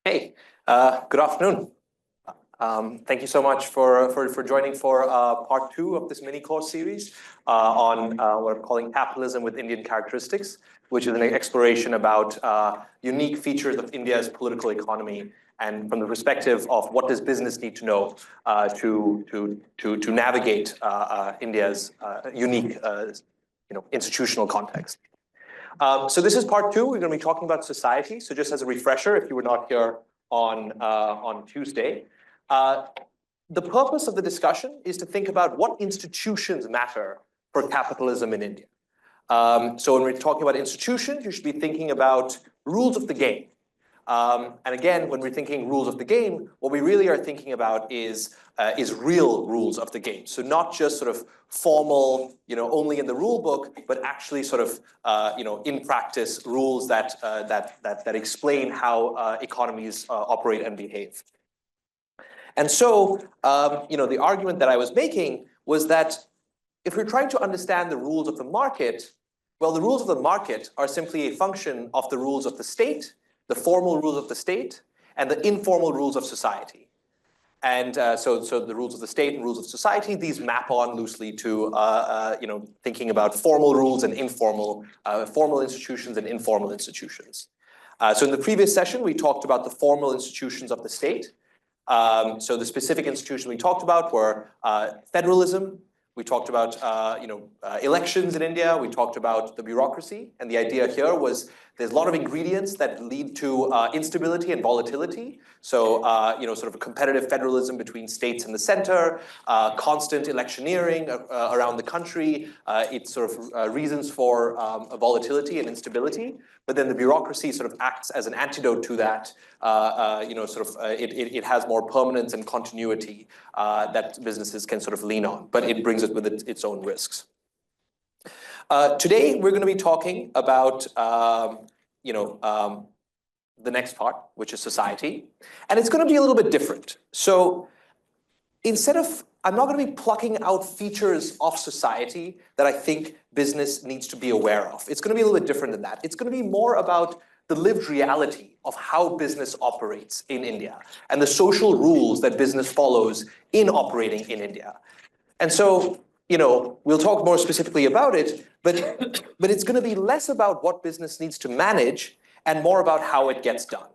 Hey, good afternoon. Thank you so much for joining for part two of this mini course series on what I'm calling Capitalism with Indian Characteristics, which is an exploration about unique features of India's political economy and from the perspective of what does business need to know to navigate India's unique institutional context. So this is part two. We're going to be talking about society. So just as a refresher, if you were not here on Tuesday, the purpose of the discussion is to think about what institutions matter for capitalism in India. So when we're talking about institutions, you should be thinking about rules of the game. And again, when we're thinking rules of the game, what we really are thinking about is real rules of the game. So not just sort of formal, only in the rule book, but actually sort of, in practice rules that explain how economies operate and behave. And so, the argument that I was making was that if we're trying to understand the rules of the market, well, the rules of the market are simply a function of the rules of the state, the formal rules of the state, and the informal rules of society. And so the rules of the state and rules of society, these map on loosely to thinking about formal rules and informal, formal institutions and informal institutions. So in the previous session, we talked about the formal institutions of the state. So the specific institutions we talked about were federalism. We talked about elections in India. We talked about the bureaucracy, and the idea here was there's a lot of ingredients that lead to instability and volatility. So sort of a competitive federalism between states and the center, constant electioneering around the country. It's sort of reasons for volatility and instability. But then the bureaucracy sort of acts as an antidote to that. It has more permanence and continuity that businesses can sort of lean on, but it brings it with its own risks. Today, we're going to be talking about the next part, which is society. And it's going to be a little bit different. So I'm not going to be plucking out features of society that I think business needs to be aware of. It's going to be a little bit different than that. It's going to be more about the lived reality of how business operates in India and the social rules that business follows in operating in India. And so, we'll talk more specifically about it, but it's going to be less about what business needs to manage and more about how it gets done.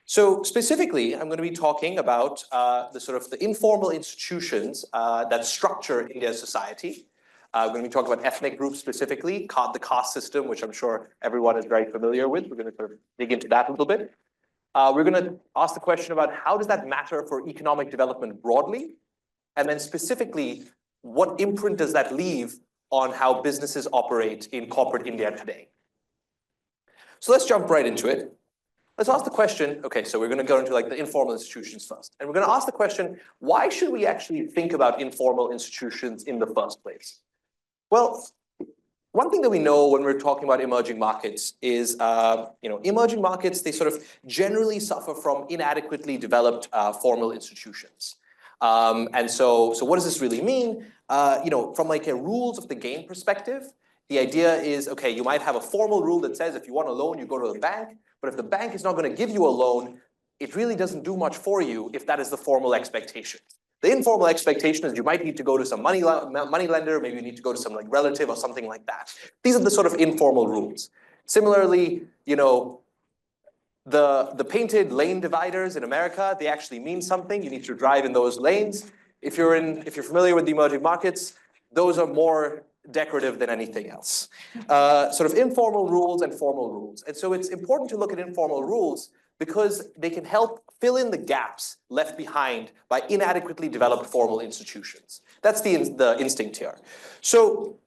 So specifically, I'm going to be talking about the informal institutions that structure India's society. We're going to be talking about ethnic groups specifically, the caste system, which I'm sure everyone is very familiar with. We're going to sort of dig into that a little bit. We're going to ask the question about how does that matter for economic development broadly? And then specifically, what imprint does that leave on how businesses operate in corporate India today? So let's jump right into it. Let's ask the question, okay, so we're going to go into the informal institutions first. And we're going to ask the question, why should we actually think about informal institutions in the first place? Well, one thing that we know when we're talking about emerging markets is, emerging markets, they sort of generally suffer from inadequately developed formal institutions. And so what does this really mean? From a rules of the game perspective, the idea is, okay, you might have a formal rule that says if you want a loan, you go to the bank. But if the bank is not going to give you a loan, it really doesn't do much for you if that is the formal expectation. The informal expectation is you might need to go to some money lender, maybe you need to go to some relative or something like that. These are the sort of informal rules. Similarly, the painted lane dividers in America, they actually mean something. You need to drive in those lanes. If you're familiar with the emerging markets, those are more decorative than anything else. Sort of informal rules and formal rules. And so it's important to look at informal rules because they can help fill in the gaps left behind by inadequately developed formal institutions. That's the instinct here. So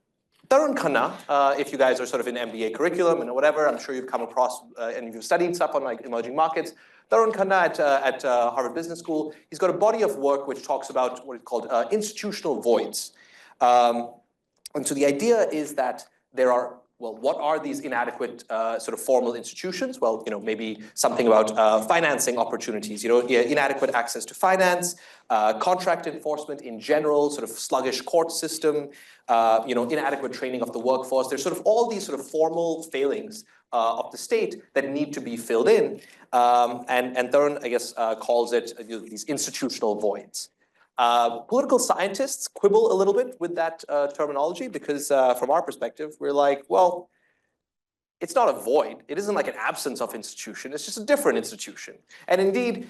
Tarun Khanna, if you guys are sort of in MBA curriculum and whatever, I'm sure you've come across and you've studied stuff on emerging markets. Tarun Khanna at Harvard Business School, he's got a body of work which talks about what is called institutional voids. And so the idea is that there are, well, what are these inadequate sort of formal institutions? Well, maybe something about financing opportunities, inadequate access to finance, contract enforcement in general, sort of sluggish court system, inadequate training of the workforce. There's sort of all these sort of formal failings of the state that need to be filled in. And Tarun, I guess, calls it these institutional voids. Political scientists quibble a little bit with that terminology because from our perspective, we're like, well, it's not a void. It isn't like an absence of institution. It's just a different institution. And indeed,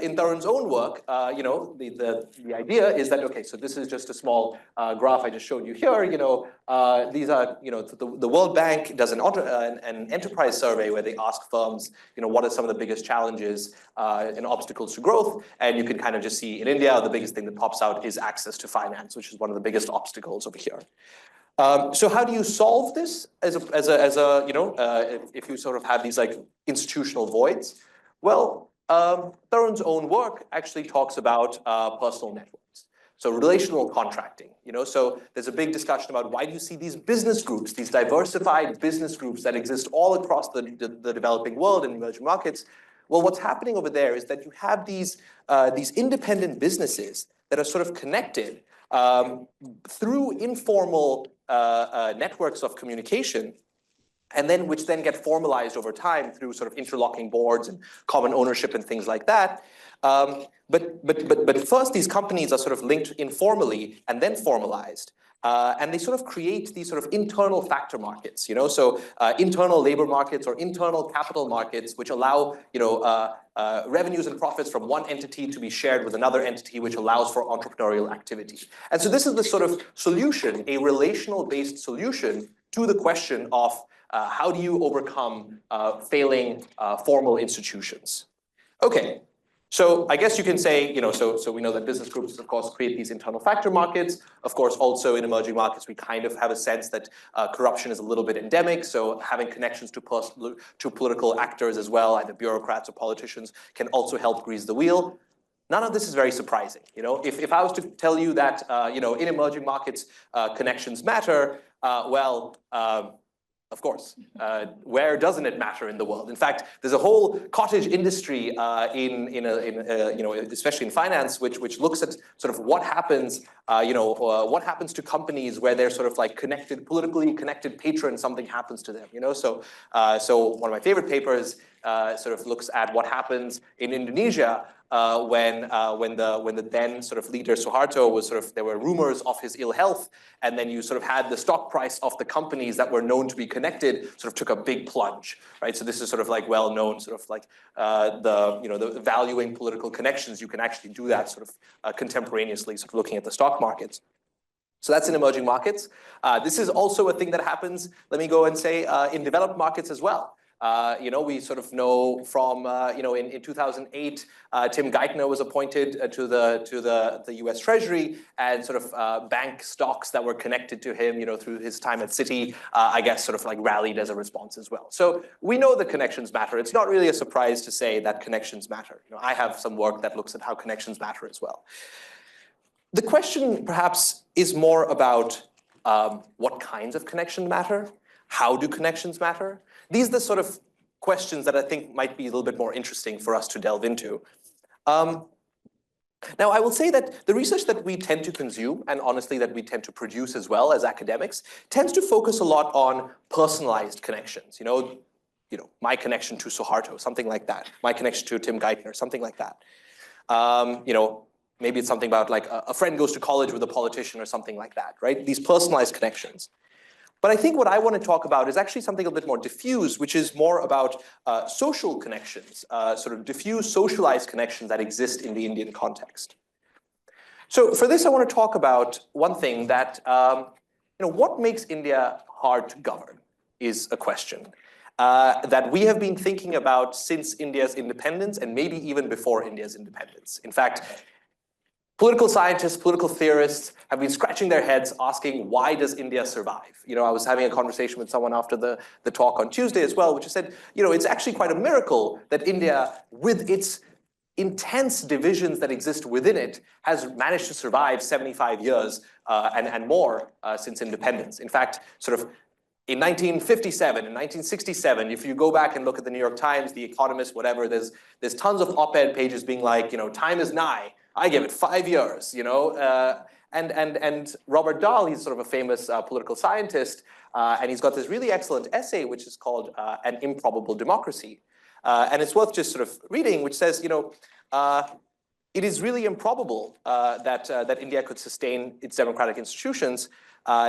in Tarun's own work, the idea is that, okay, so this is just a small graph I just showed you here. These are, the World Bank does an enterprise survey where they ask firms, what are some of the biggest challenges and obstacles to growth? And you can kind of just see in India, the biggest thing that pops out is access to finance, which is one of the biggest obstacles over here. So how do you solve this if you sort of have these like institutional voids? Well, Tarun's own work actually talks about personal networks. So relational contracting, so there's a big discussion about why do you see these business groups, these diversified business groups that exist all across the developing world and emerging markets? Well, what's happening over there is that you have these independent businesses that are sort of connected through informal networks of communication, and then which then get formalized over time through sort of interlocking boards and common ownership and things like that. But first, these companies are sort of linked informally and then formalized. And they sort of create these sort of internal factor markets, so internal labor markets or internal capital markets, which allow, revenues and profits from one entity to be shared with another entity, which allows for entrepreneurial activity. And so this is the sort of solution, a relational-based solution to the question of how do you overcome failing formal institutions? Okay. So I guess you can say, so we know that business groups, of course, create these internal factor markets. Of course, also in emerging markets, we kind of have a sense that corruption is a little bit endemic. So having connections to political actors as well, either bureaucrats or politicians, can also help grease the wheel. None of this is very surprising. If I was to tell you that, in emerging markets, connections matter, of course, where doesn't it matter in the world? In fact, there's a whole cottage industry especially in finance, which looks at sort of what happens, what happens to companies where they're sort of like politically connected patron, something happens to them. So one of my favorite papers sort of looks at what happens in Indonesia when the then sort of leader Suharto was there were rumors of his ill health, and then you sort of had the stock price of the companies that were known to be connected sort of took a big plunge, right? So this is sort of like well known, sort of like the valuing political connections. You can actually do that sort of contemporaneously, sort of looking at the stock markets. So that's in emerging markets. This is also a thing that happens, let me go and say, in developed markets as well. We sort of know from, in 2008, Tim Geithner was appointed to the U.S. Treasury, and sort of bank stocks that were connected to him, through his time at Citi, I guess sort of like rallied as a response as well. So we know that connections matter. It's not really a surprise to say that connections matter. I have some work that looks at how connections matter as well. The question perhaps is more about what kinds of connections matter, how do connections matter? These are the sort of questions that I think might be a little bit more interesting for us to delve into. Now, I will say that the research that we tend to consume, and honestly that we tend to produce as well as academics, tends to focus a lot on personalized connections. My connection to Suharto, something like that. My connection to Tim Geithner, something like that. Maybe it's something about like a friend goes to college with a politician or something like that, right? These personalized connections. But I think what I want to talk about is actually something a bit more diffuse, which is more about social connections, sort of diffuse socialized connections that exist in the Indian context. So for this, I want to talk about one thing that, what makes India hard to govern is a question that we have been thinking about since India's independence and maybe even before India's independence. In fact, political scientists, political theorists have been scratching their heads asking, why does India survive? I was having a conversation with someone after the talk on Tuesday as well, which said, it's actually quite a miracle that India, with its intense divisions that exist within it, has managed to survive 75 years and more since independence. In fact, sort of in 1957, in 1967, if you go back and look at the New York Times, the Economist, whatever, there's tons of op-ed pages being like, time is nigh. I give it 5 years, And Robert Dahl, he's sort of a famous political scientist, and he's got this really excellent essay, which is called An Improbable Democracy. And it's worth just sort of reading, which says, it is really improbable that India could sustain its democratic institutions.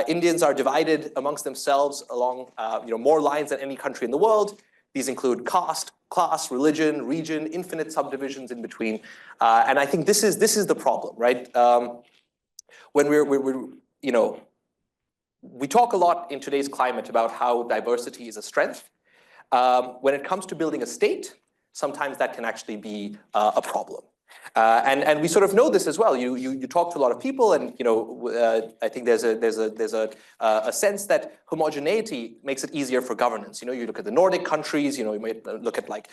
Indians are divided amongst themselves along more lines than any country in the world. These include caste, class, religion, region, infinite subdivisions in between. And I think this is the problem, right? When we talk a lot in today's climate about how diversity is a strength. When it comes to building a state, sometimes that can actually be a problem. And we sort of know this as well. You talk to a lot of people, and I think there's a sense that homogeneity makes it easier for governance. You look at the Nordic countries. You might look at like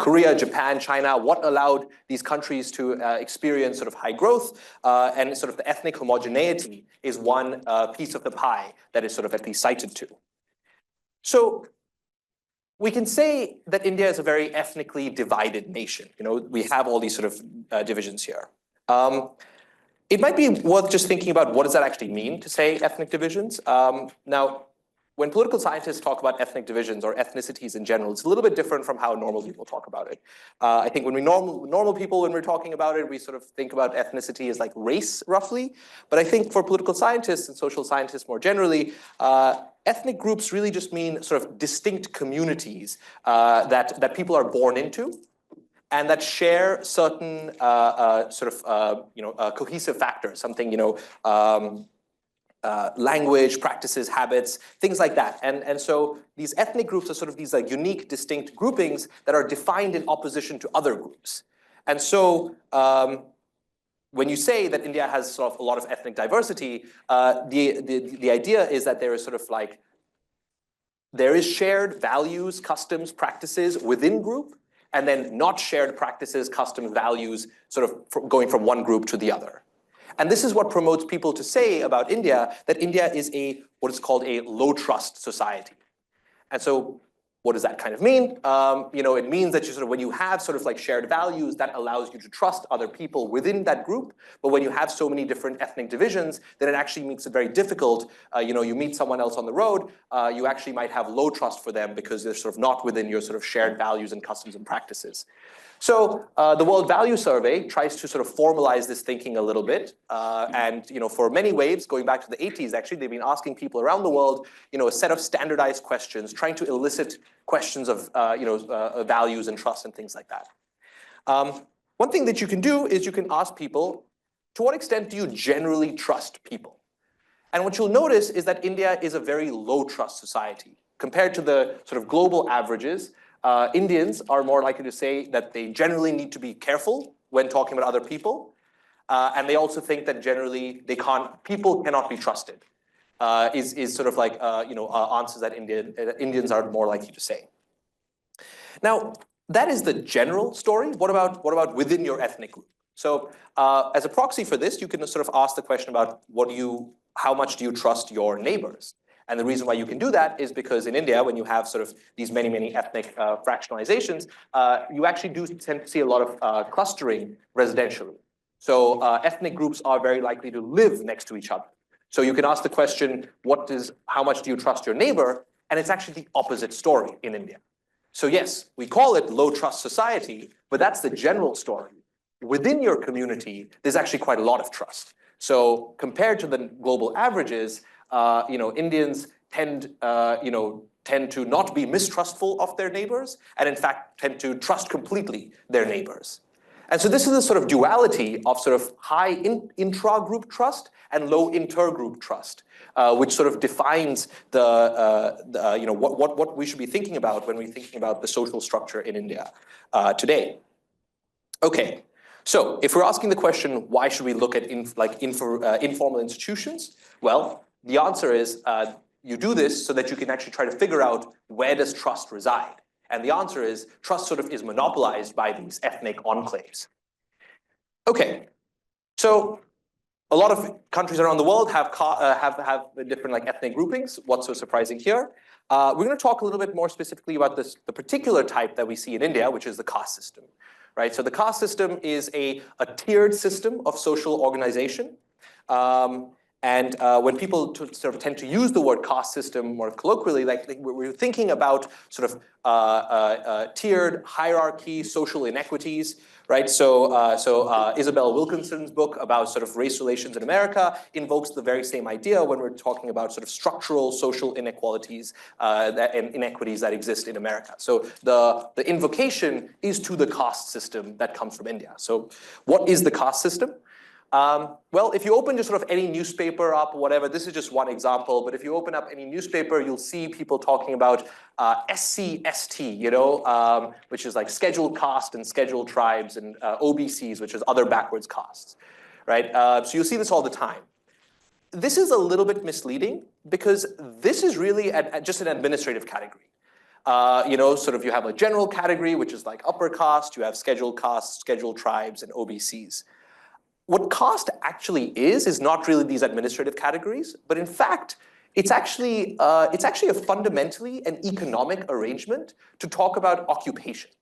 Korea, Japan, China. What allowed these countries to experience sort of high growth, and sort of the ethnic homogeneity is one piece of the pie that is sort of at least cited to. So we can say that India is a very ethnically divided nation. We have all these sort of divisions here. It might be worth just thinking about what does that actually mean to say ethnic divisions. Now, when political scientists talk about ethnic divisions or ethnicities in general, it's a little bit different from how normal people talk about it. I think when normal people, when we're talking about it, we sort of think about ethnicity as like race, roughly. But I think for political scientists and social scientists more generally, ethnic groups really just mean sort of distinct communities that people are born into, and that share certain cohesive factors, something language, practices, habits, things like that. And so these ethnic groups are sort of these like unique, distinct groupings that are defined in opposition to other groups. And so when you say that India has sort of a lot of ethnic diversity, the idea is that there is sort of like, there is shared values, customs, practices within group, and then not shared practices, customs, values, sort of going from one group to the other. And this is what promotes people to say about India, that India is what is called a low trust society. And so what does that kind of mean? It means that when you have sort of like shared values, that allows you to trust other people within that group. But when you have so many different ethnic divisions, then it actually makes it very difficult. You meet someone else on the road, you actually might have low trust for them because they're sort of not within your sort of shared values and customs and practices. So the World Value Survey tries to sort of formalize this thinking a little bit. And for many waves, going back to the 80s, actually, they've been asking people around the world, a set of standardized questions, trying to elicit questions of values and trust and things like that. One thing that you can do is you can ask people, to what extent do you generally trust people? And what you'll notice is that India is a very low trust society. Compared to the sort of global averages, Indians are more likely to say that they generally need to be careful when talking about other people. And they also think that generally people cannot be trusted, is sort of like, answers that Indians are more likely to say. Now, that is the general story. What about within your ethnic group? So as a proxy for this, you can sort of ask the question about how much do you trust your neighbors? And the reason why you can do that is because in India, when you have sort of these many ethnic fractionalizations, you actually do tend to see a lot of clustering residentially. So ethnic groups are very likely to live next to each other. So you can ask the question, how much do you trust your neighbor? And it's actually the opposite story in India. So yes, we call it low trust society, but that's the general story. Within your community, there's actually quite a lot of trust. So compared to the global averages, Indians tend to not be mistrustful of their neighbors, and in fact tend to trust completely their neighbors. And so this is a sort of duality of sort of high intra-group trust and low inter-group trust, which sort of defines what we should be thinking about when we're thinking about the social structure in India today. Okay. So if we're asking the question, why should we look at informal institutions? Well, the answer is you do this so that you can actually try to figure out where does trust reside. And the answer is trust sort of is monopolized by these ethnic enclaves. Okay, so a lot of countries around the world have different like ethnic groupings. What's so surprising here? We're going to talk a little bit more specifically about the particular type that we see in India, which is the caste system. Right? So the caste system is a tiered system of social organization. And when people sort of tend to use the word caste system more colloquially, like we're thinking about sort of tiered hierarchy, social inequities, right? So Isabel Wilkinson's book about sort of race relations in America invokes the very same idea when we're talking about sort of structural social inequalities and inequities that exist in America. So the invocation is to the caste system that comes from India. So what is the caste system? Well, if you open just sort of any newspaper up, whatever, this is just one example, but if you open up any newspaper, you'll see people talking about SC/ST, which is like scheduled caste and scheduled tribes, and OBCs, which is other backwards castes, right? So you'll see this all the time. This is a little bit misleading because this is really just an administrative category. Sort of you have a general category, which is like upper caste, you have scheduled castes, scheduled tribes, and OBCs. What caste actually is not really these administrative categories, but in fact, it's actually a fundamentally an economic arrangement to talk about occupation.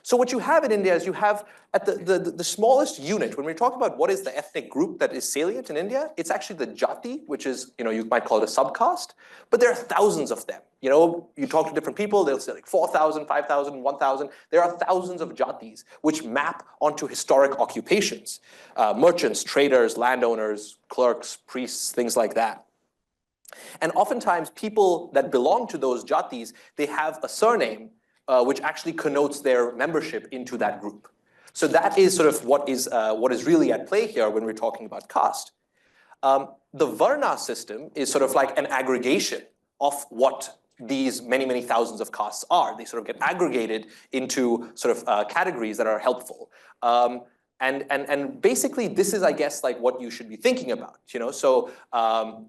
So what you have in India is you have at the smallest unit, when we're talking about what is the ethnic group that is salient in India, it's actually the jati, which is, you might call it a subcaste, but there are thousands of them. You talk to different people, they'll say like 4,000, 5,000, 1,000. There are thousands of jatis which map onto historic occupations. Merchants, traders, landowners, clerks, priests, things like that. And oftentimes people that belong to those jatis, they have a surname which actually connotes their membership into that group. So that is sort of what is really at play here when we're talking about caste. The Varna system is sort of like an aggregation of what these many, many thousands of castes are. They sort of get aggregated into sort of categories that are helpful. And basically, this is, I guess, like what you should be thinking about. So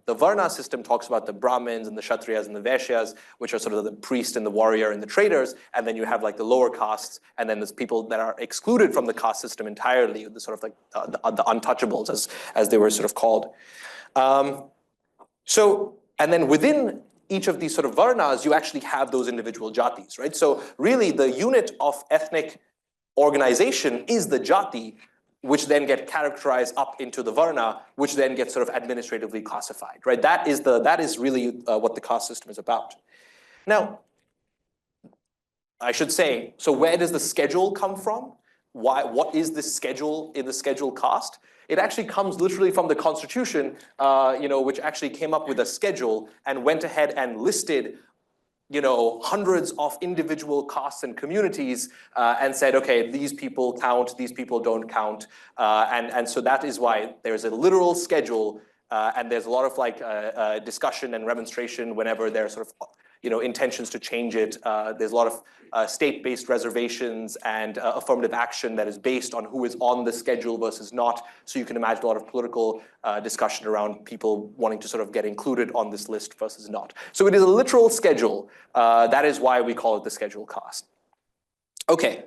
the Varna system talks about the Brahmins and the Kshatriyas and the Vaishyas, which are sort of the priest and the warrior and the traders, and then you have like the lower castes, and then there's people that are excluded from the caste system entirely, the sort of like the untouchables, as they were sort of called. And then within each of these sort of Varnas, you actually have those individual jatis, right? So really, the unit of ethnic organization is the jati, which then get characterized up into the varna, which then gets sort of administratively classified, right? That is really what the caste system is about. Now, I should say, so where does the schedule come from? What is the schedule in the scheduled caste? It actually comes literally from the Constitution, which actually came up with a schedule and went ahead and listed hundreds of individual castes and communities and said, okay, these people count, these people don't count. And so that is why there's a literal schedule and there's a lot of like discussion and remonstration whenever there's sort of intentions to change it. There's a lot of state-based reservations and affirmative action that is based on who is on the schedule versus not. So you can imagine a lot of political discussion around people wanting to sort of get included on this list versus not. So it is a literal schedule. That is why we call it the schedule caste. Okay.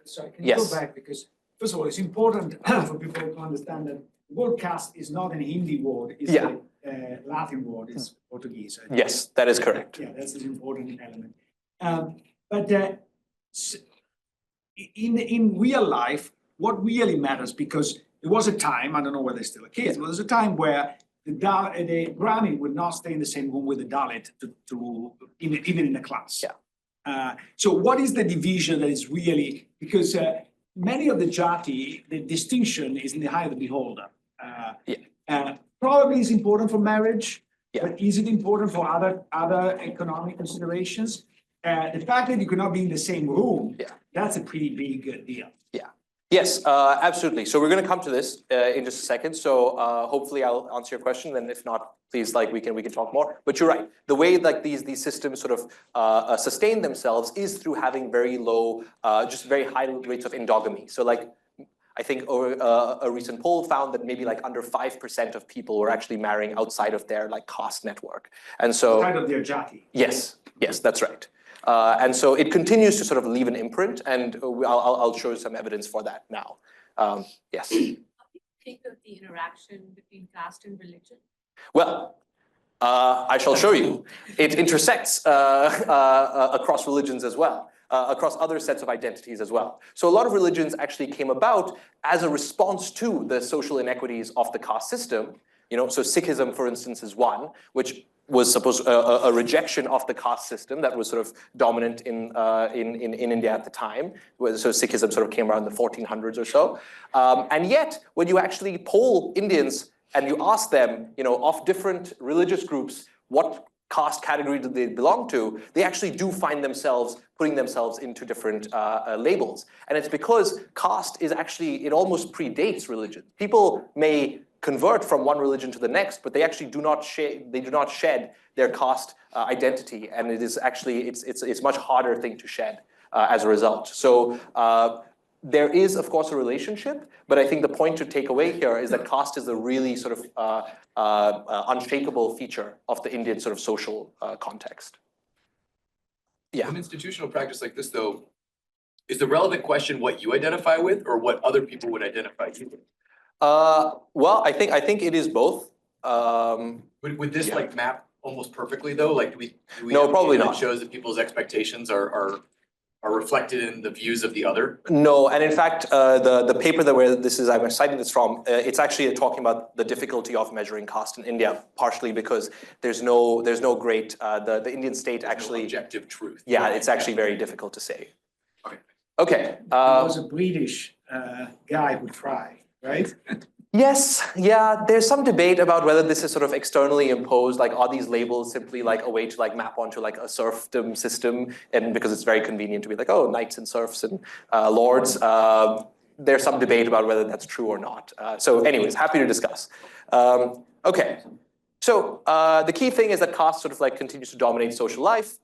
Sorry, can you go back? Because first of all, it's important for people to understand that the word caste is not an Hindi word. It's a Latin word. It's Portuguese. Yes, that is correct. Yeah, that's an important element. But in real life, what really matters, because there was a time, I don't know whether it's still the case, but there's a time where the Brahmin would not stay in the same room with the Dalit even in the class. Yeah. So what is the division that is really, because many of the jati, the distinction is in the eye of the beholder. Probably is important for marriage, but is it important for other economic considerations? The fact that you cannot be in the same room, that's a pretty big deal. Yeah. Yes, absolutely. So we're going to come to this in just a second. So hopefully I'll answer your question. And if not, please, like we can talk more. But you're right. The way like these systems sort of sustain themselves is through having very low, just very high rates of endogamy. So like I think a recent poll found that maybe like under 5% of people were actually marrying outside of their like caste network. And so outside of their jati. Yes, that's right. And so it continues to sort of leave an imprint, and I'll show you some evidence for that now. Yes. How do you think of the interaction between caste and religion? Well, I shall show you. It intersects across religions as well, across other sets of identities as well. So a lot of religions actually came about as a response to the social inequities of the caste system, So Sikhism, for instance, is one, which was supposed a rejection of the caste system that was sort of dominant in India at the time. So Sikhism sort of came around the 1400s or so. And yet, when you actually poll Indians and you ask them, of different religious groups, what caste category do they belong to, they actually do find themselves putting themselves into different labels. And it's because caste is actually, it almost predates religion. People may convert from one religion to the next, but they actually do not shed their caste identity, and it is actually it's a much harder thing to shed as a result. So there is, of course, a relationship, but I think the point to take away here is that caste is a really sort of unshakable feature of the Indian sort of social context. Yeah. In institutional practice like this, though, is the relevant question what you identify with or what other people would identify you with? Well, I think it is both. Would this like map almost perfectly though? Like do we No, have probably data not. that shows that people's expectations are reflected in the views of the other? No, and in fact, the paper that I'm citing this from, it's actually talking about the difficulty of measuring caste in India, partially because there's no great the Indian state actually No objective truth. Yeah, it's actually very difficult to say. Okay. Okay. There was a British guy who tried, right? Yes, yeah, there's some debate about whether this is sort of externally imposed, like are these labels simply like a way to like map onto like a serfdom system, and because it's very convenient to be like, oh, knights and serfs and lords. There's some debate about whether that's true or not. So anyways, happy to discuss. Okay, so the key thing is that caste sort of like continues to dominate social life.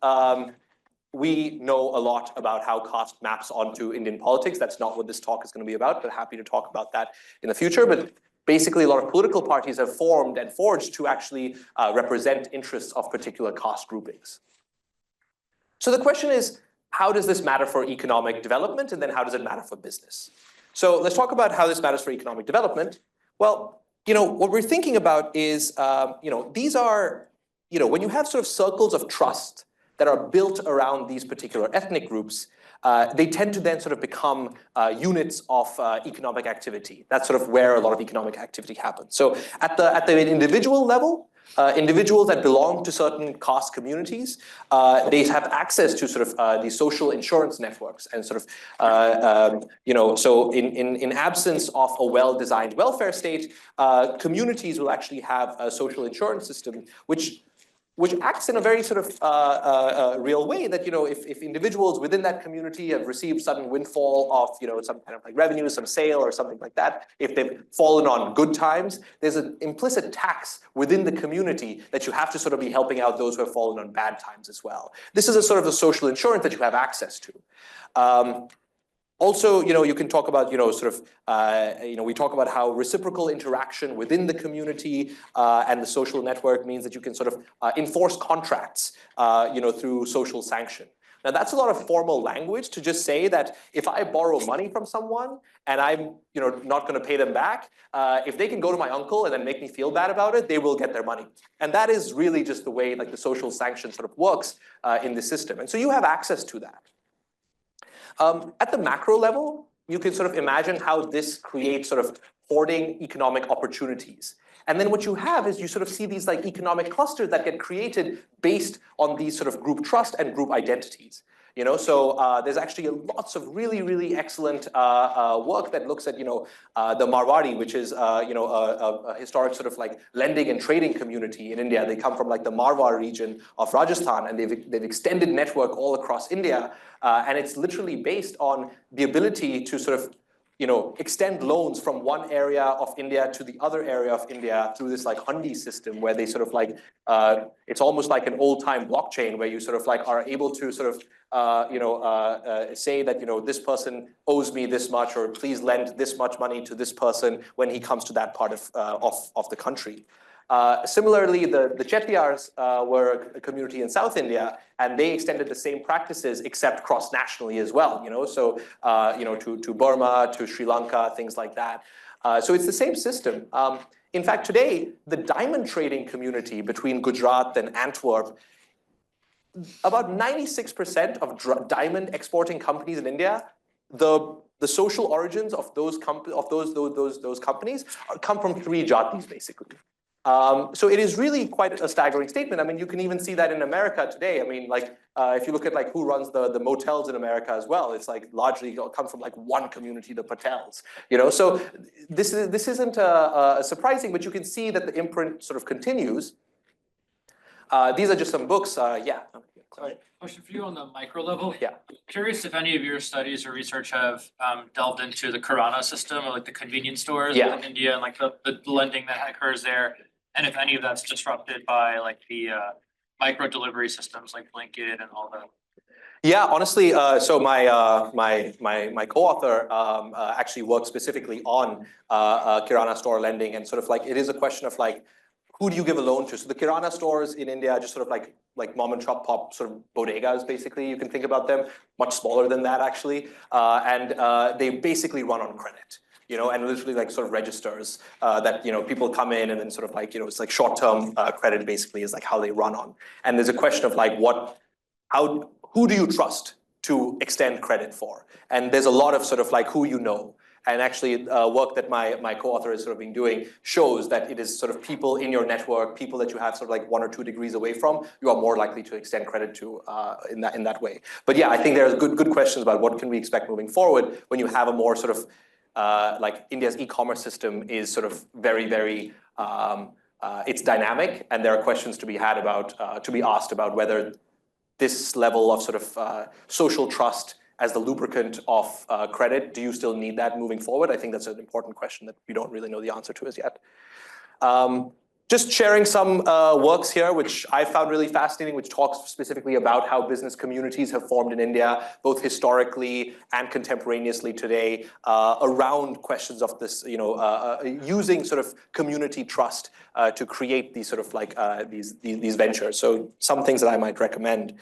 We know a lot about how caste maps onto Indian politics. That's not what this talk is going to be about, but happy to talk about that in the future. But basically, a lot of political parties have formed and forged to actually represent interests of particular caste groupings. So the question is, how does this matter for economic development, and then how does it matter for business? So let's talk about how this matters for economic development. Well, what we're thinking about is, these are, when you have sort of circles of trust that are built around these particular ethnic groups, they tend to then sort of become units of economic activity. That's sort of where a lot of economic activity happens. So at the individual level, individuals that belong to certain caste communities, they have access to sort of these social insurance networks and sort of, so in absence of a well-designed welfare state, communities will actually have a social insurance system, which acts in a very sort of real way that, if individuals within that community have received sudden windfall of, some kind of like revenue, some sale or something like that, if they've fallen on good times, there's an implicit tax within the community that you have to sort of be helping out those who have fallen on bad times as well. This is a sort of a social insurance that you have access to. Also, you can talk about, we talk about how reciprocal interaction within the community and the social network means that you can sort of enforce contracts, through social sanction. Now, that's a lot of formal language to just say that if I borrow money from someone and I'm, not going to pay them back, if they can go to my uncle and then make me feel bad about it, they will get their money. And that is really just the way like the social sanction sort of works in the system. And so you have access to that. At the macro level, you can sort of imagine how this creates sort of hoarding economic opportunities. And then what you have is you sort of see these like economic clusters that get created based on these sort of group trust and group identities. So there's actually lots of really, really excellent work that looks at, the Marwari, which is, a historic sort of like lending and trading community in India. They come from like the Marwar region of Rajasthan, and they've extended network all across India. And it's literally based on the ability to sort of, extend loans from one area of India to the other area of India through this like Hundi system where they sort of like, it's almost like an old time blockchain where you sort of like are able to sort of, say that, this person owes me this much, or please lend this much money to this person when he comes to that part of the country. Similarly, the Chettiars were a community in South India, and they extended the same practices except cross-nationally as well. So to Burma, to Sri Lanka, things like that. So it's the same system. In fact, today the diamond trading community between Gujarat and Antwerp, about 96% of diamond exporting companies in India, the social origins of those companies come from three jatis basically. So it is really quite a staggering statement. I mean, you can even see that in America today. I mean, like, if you look at like who runs the motels in America as well, it's like largely come from like one community, the Patels. You know, so this isn't surprising, but you can see that the imprint sort of continues. These are just some books. Yeah. Sorry. Question for you on the micro level. Yeah. Curious if any of your studies or research have delved into the Kirana system or like the convenience stores Yeah. in India and like the lending that occurs there, and if any of that's disrupted by like the micro delivery systems like Blinkit and all that. Yeah, honestly, so my co-author actually works specifically on Kirana store lending, and sort of like it is a question of like, who do you give a loan to? So the Kirana stores in India are just sort of like mom and pop sort of bodegas, basically. You can think about them, much smaller than that actually, and they basically run on credit. You know, and literally like sort of registers that, you know, people come in and then sort of like, you know, it's like short-term credit basically is like how they run on. And there's a question of like who do you trust to extend credit for? And there's a lot of sort of like who you know. And actually work that my co-author has sort of been doing shows that it is sort of people in your network, people that you have sort of like 1 or 2 degrees away from, you are more likely to extend credit to in that way. But yeah, I think there's good questions about what can we expect moving forward when you have a more sort of like India's e-commerce system is sort of very, it's dynamic, and there are questions to be had about, to be asked about whether this level of sort of social trust as the lubricant of credit, do you still need that moving forward? I think that's an important question that we don't really know the answer to as yet. Just sharing some works here, which I found really fascinating, which talks specifically about how business communities have formed in India, both historically and contemporaneously today, around questions of this, you know, using sort of community trust to create these sort of like these ventures. So some things that I might recommend.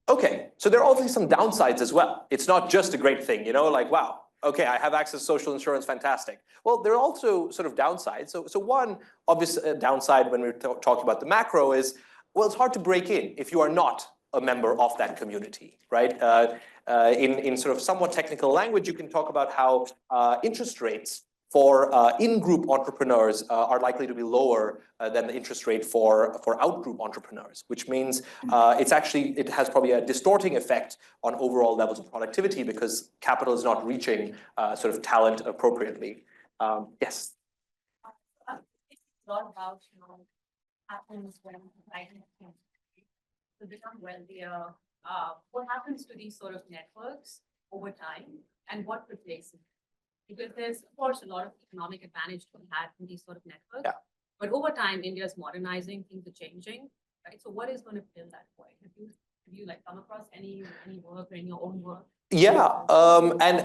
Okay, so there are obviously some downsides as well. It's not just a great thing, you know, like, wow, okay, I have access to social insurance, fantastic. Well, there are also sort of downsides. So one obvious downside when we're talking about the macro is, well, it's hard to break in if you are not a member of that community, right? In sort of somewhat technical language, you can talk about how interest rates for in-group entrepreneurs are likely to be lower than the interest rate for out-group entrepreneurs, which means it has probably a distorting effect on overall levels of productivity because capital is not reaching sort of talent appropriately. Yes. It's a lot about, you know, happens when society to become wealthier. What happens to these sort of networks over time, and what replaces it? Because there's, of course, a lot of economic advantage to be had from these sort of networks. Yeah. But over time, India's modernizing, things are changing, right? So what is going to fill that void? Have you like come across any work or in your own work? Yeah, and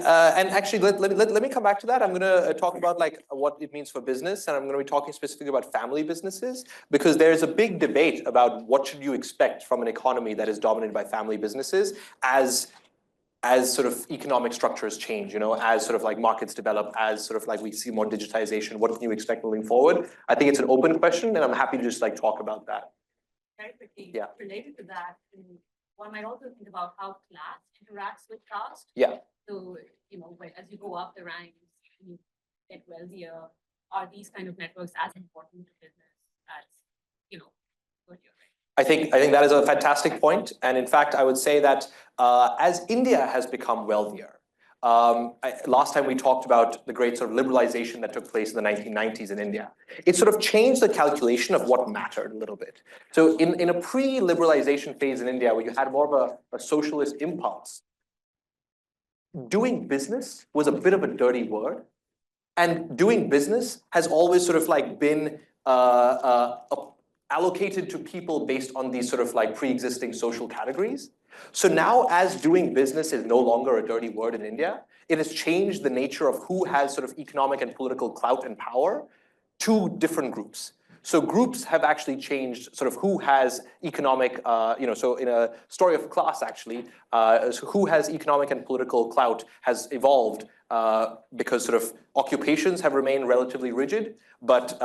actually, let me come back to that. I'm going to talk about like what it means for business, and I'm going to be talking specifically about family businesses, because there's a big debate about what should you expect from an economy that is dominated by family businesses as sort of economic structures change, you know, as sort of like markets develop, as sort of like we see more digitization, what can you expect moving forward? I think it's an open question, and I'm happy to just like talk about that. Very quickly, yeah. Related to that, one might also think about how class interacts with caste. Yeah. So, you know, as you go up the ranks, you get wealthier, are these kind of networks as important to business as, you know, what you're right? I think that is a fantastic point. And in fact, I would say that as India has become wealthier, last time we talked about the great sort of liberalization that took place in the 1990s in India. It sort of changed the calculation of what mattered a little bit. So in a pre-liberalization phase in India, where you had more of a socialist impulse, doing business was a bit of a dirty word. And doing business has always sort of like been allocated to people based on these sort of like pre-existing social categories. So now as doing business is no longer a dirty word in India, it has changed the nature of who has sort of economic and political clout and power to different groups. So groups have actually changed sort of who has economic, so in a story of class actually, so who has economic and political clout has evolved because sort of occupations have remained relatively rigid, but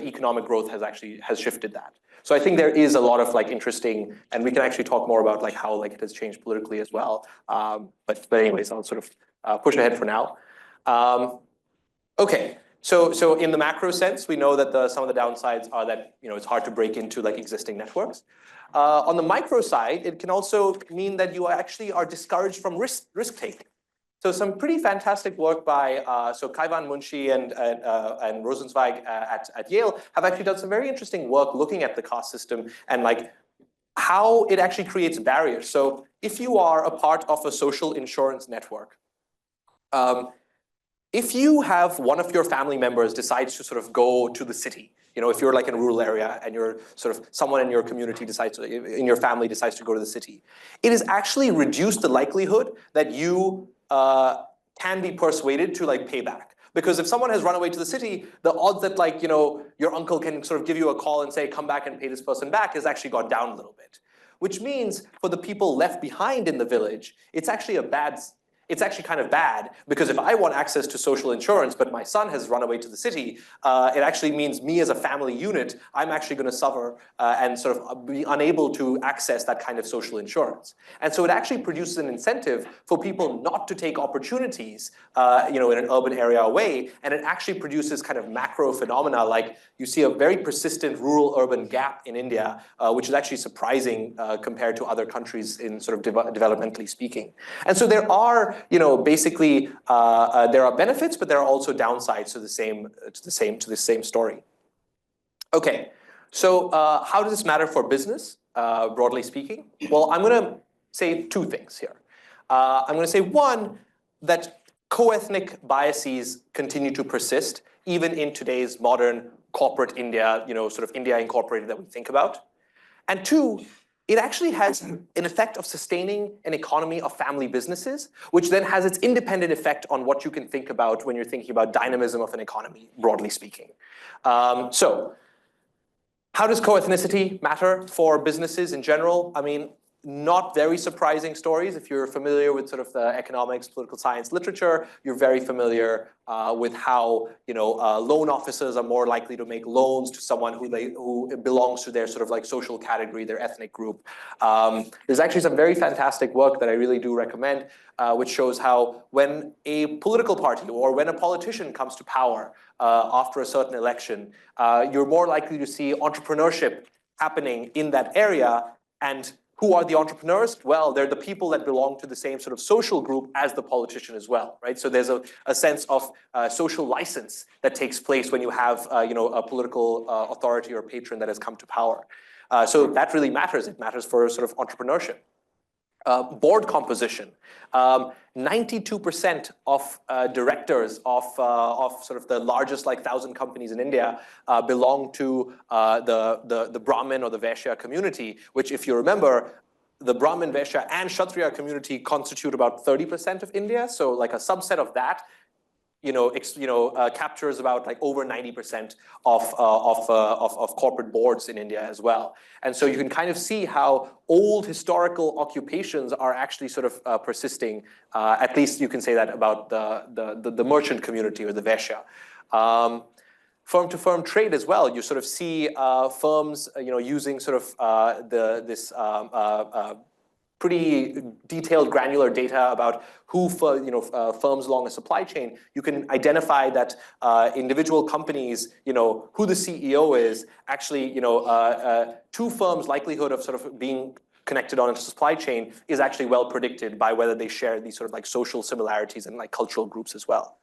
economic growth has shifted that. So I think there is a lot of like interesting, and we can actually talk more about like how like it has changed politically as well. But anyways, I'll sort of push ahead for now. Okay. So in the macro sense, we know that some of the downsides are that it's hard to break into like existing networks. On the micro side, it can also mean that you actually are discouraged from risk taking. So some pretty fantastic work by Kaivan Munshi and Rosenzweig at Yale have actually done some very interesting work looking at the caste system and like how it actually creates barriers. So if you are a part of a social insurance network, if you have one of your family members decides to sort of go to the city, if you're like in a rural area and you're sort of someone in your community in your family decides to go to the city, it has actually reduced the likelihood that you can be persuaded to like pay back. Because if someone has run away to the city, the odds that like, your uncle can sort of give you a call and say, come back and pay this person back has actually gone down a little bit. Which means for the people left behind in the village, it's actually kind of bad, because if I want access to social insurance, but my son has run away to the city, it actually means me as a family unit, I'm actually going to suffer and sort of be unable to access that kind of social insurance. And so it actually produces an incentive for people not to take opportunities, in an urban area away, and it actually produces kind of macro phenomena like you see a very persistent rural-urban gap in India, which is actually surprising compared to other countries in sort of developmentally speaking. And so there are basically there are benefits, but there are also downsides to the same story. Okay, so how does this matter for business, broadly speaking? Well, I'm going to say two things here. I'm going to say one, that co-ethnic biases continue to persist even in today's modern corporate India, sort of India incorporated that we think about. And two, it actually has an effect of sustaining an economy of family businesses, which then has its independent effect on what you can think about when you're thinking about dynamism of an economy, broadly speaking. So how does co-ethnicity matter for businesses in general? I mean, not very surprising stories. If you're familiar with sort of the economics, political science literature, you're very familiar with how loan officers are more likely to make loans to someone who belongs to their sort of like social category, their ethnic group. There's actually some very fantastic work that I really do recommend, which shows how when a political party or when a politician comes to power after a certain election, you're more likely to see entrepreneurship happening in that area. And who are the entrepreneurs? Well, they're the people that belong to the same sort of social group as the politician as well, right? So there's a sense of social license that takes place when you have a political authority or patron that has come to power. So that really matters. It matters for sort of entrepreneurship. Board composition. 92% of directors of sort of the largest like 1,000 companies in India belong to the Brahmin or the Vaishya community, which if you remember, the Brahmin, Vaishya, and Kshatriya community constitute about 30% of India. So like a subset of that captures about like over 90% of corporate boards in India as well. And so you can kind of see how old historical occupations are actually sort of persisting. At least you can say that about the merchant community or the Vaishya. Firm-to-firm trade as well. You sort of see firms, using sort of this pretty detailed granular data about who firms along a supply chain. You can identify that individual companies, who the CEO is, actually, two firms' likelihood of sort of being connected on a supply chain is actually well predicted by whether they share these sort of like social similarities and like cultural groups as well.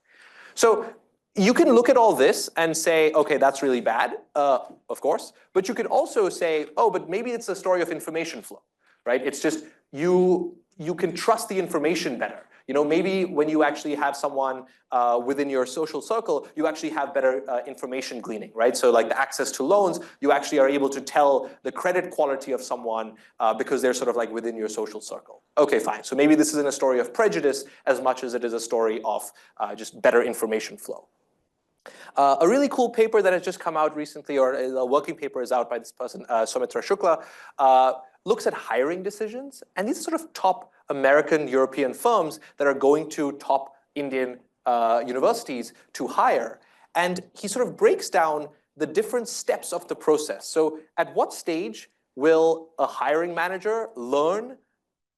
So you can look at all this and say, okay, that's really bad, of course, but you could also say, oh, but maybe it's a story of information flow, right? It's just you can trust the information better. Maybe when you actually have someone within your social circle, you actually have better information gleaning, right? So like the access to loans, you actually are able to tell the credit quality of someone because they're sort of like within your social circle. Okay, fine. So maybe this isn't a story of prejudice as much as it is a story of just better information flow. A really cool paper that has just come out recently, or a working paper is out by this person, Soumitra Shukla, looks at hiring decisions. And these are sort of top American, European firms that are going to top Indian universities to hire. And he sort of breaks down the different steps of the process. So at what stage will a hiring manager learn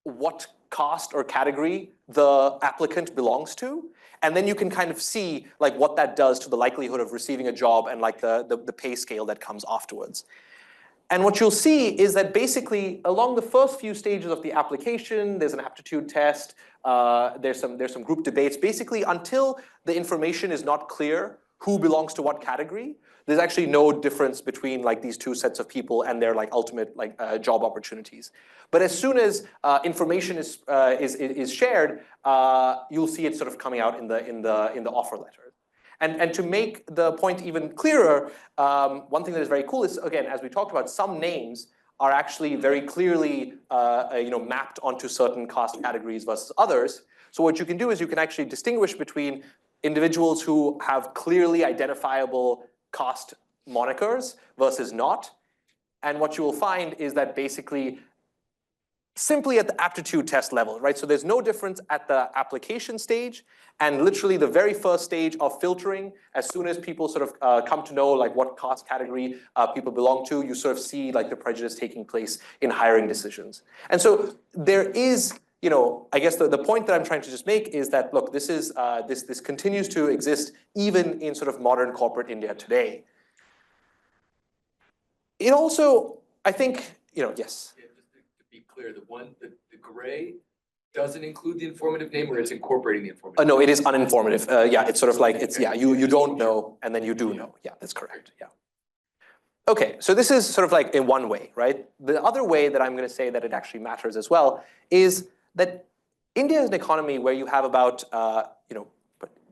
what caste or category the applicant belongs to. And then you can kind of see like what that does to the likelihood of receiving a job and like the pay scale that comes afterwards. And what you'll see is that basically along the first few stages of the application, there's an aptitude test, there's some group debates. Basically, until the information is not clear who belongs to what category, there's actually no difference between like these two sets of people and their like ultimate like job opportunities. But as soon as information is shared, you'll see it sort of coming out in the offer letter. And to make the point even clearer, one thing that is very cool is, again, as we talked about, some names are actually very clearly mapped onto certain caste categories versus others. So what you can do is you can actually distinguish between individuals who have clearly identifiable caste monikers versus not. And what you will find is that basically simply at the aptitude test level, right? So there's no difference at the application stage, and literally the very first stage of filtering, as soon as people sort of come to know like what caste category people belong to, you sort of see like the prejudice taking place in hiring decisions. And so there is, I guess the point that I'm trying to just make is that, look, this is this continues to exist even in sort of modern corporate India today. It also, I think, yes. Yeah, just to be clear, the gray doesn't include the informative name, or it's incorporating the informative? No, it is uninformative. Yeah, it's sort of like, you don't know, and then you do know. Yeah, that's correct, yeah. Okay, so this is sort of like in one way, right? The other way that I'm gonna say that it actually matters as well is that India is an economy where you have about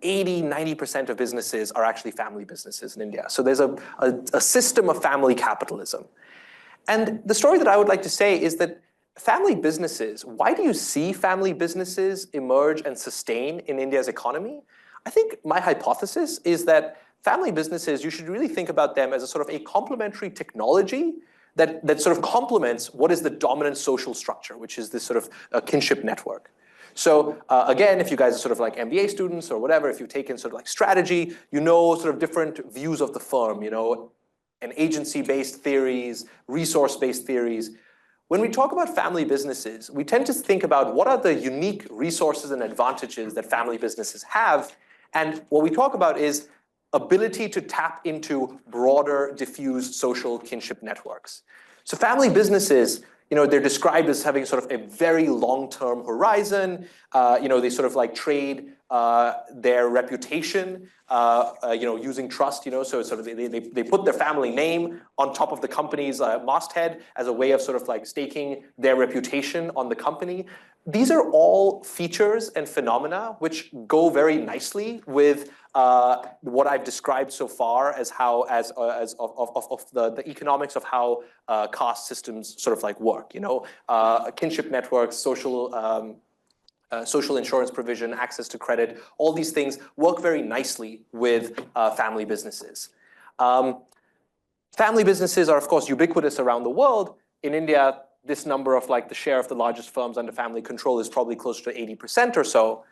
80–90% of businesses are actually family businesses in India. So there's a system of family capitalism. And the story that I would like to say is that family businesses, why do you see family businesses emerge and sustain in India's economy? I think my hypothesis is that family businesses, you should really think about them as a sort of a complementary technology that sort of complements what is the dominant social structure, which is this sort of kinship network. So again, if you guys are sort of like MBA students or whatever, if you've taken sort of like strategy, sort of different views of the firm, and agency-based theories, resource-based theories. When we talk about family businesses, we tend to think about what are the unique resources and advantages that family businesses have. And what we talk about is ability to tap into broader, diffuse social kinship networks. So family businesses, they're described as having sort of a very long-term horizon. They sort of like trade their reputation, using trust. So sort of they put their family name on top of the company's masthead as a way of sort of like staking their reputation on the company. These are all features and phenomena which go very nicely with what I've described so far as the economics of how caste systems sort of like work. Kinship networks, social insurance provision, access to credit, all these things work very nicely with family businesses. Family businesses are, of course, ubiquitous around the world. In India, this number of like the share of the largest firms under family control is probably closer to 80% or so.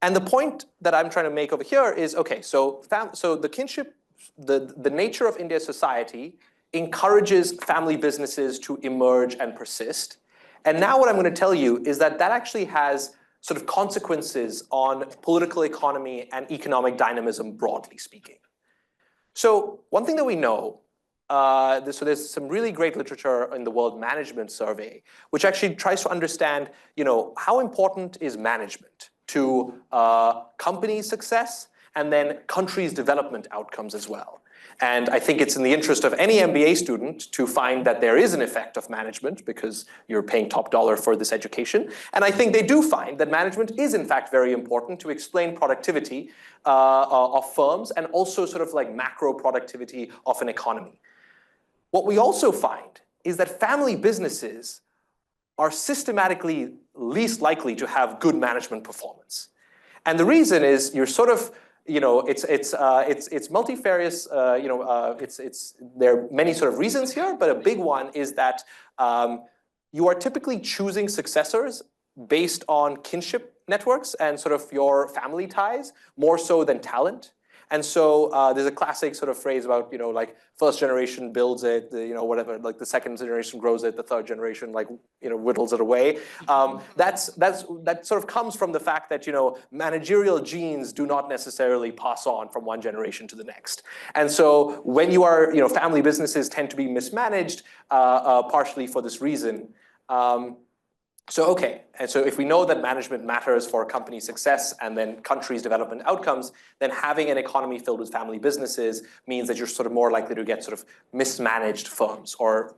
And the point that I'm trying to make over here is, okay, so the kinship, the nature of India's society encourages family businesses to emerge and persist. And now what I'm going to tell you is that actually has sort of consequences on political economy and economic dynamism, broadly speaking. So one thing that we know, so there's some really great literature in the World Management Survey, which actually tries to understand, how important is management to company success and then countries' development outcomes as well. And I think it's in the interest of any MBA student to find that there is an effect of management because you're paying top dollar for this education. And I think they do find that management is in fact very important to explain productivity of firms and also sort of like macro productivity of an economy. What we also find is that family businesses are systematically least likely to have good management performance. And the reason is you're sort of, it's multifarious, there are many sort of reasons here, but a big one is that you are typically choosing successors based on kinship networks and sort of your family ties more so than talent. And so there's a classic sort of phrase about, like first generation builds it, whatever, like the second generation grows it, the third generation like, whittles it away. That sort of comes from the fact that, managerial genes do not necessarily pass on from one generation to the next. And so when you are, family businesses tend to be mismanaged partially for this reason. And so if we know that management matters for company success and then countries' development outcomes, then having an economy filled with family businesses means that you're sort of more likely to get sort of mismanaged firms, or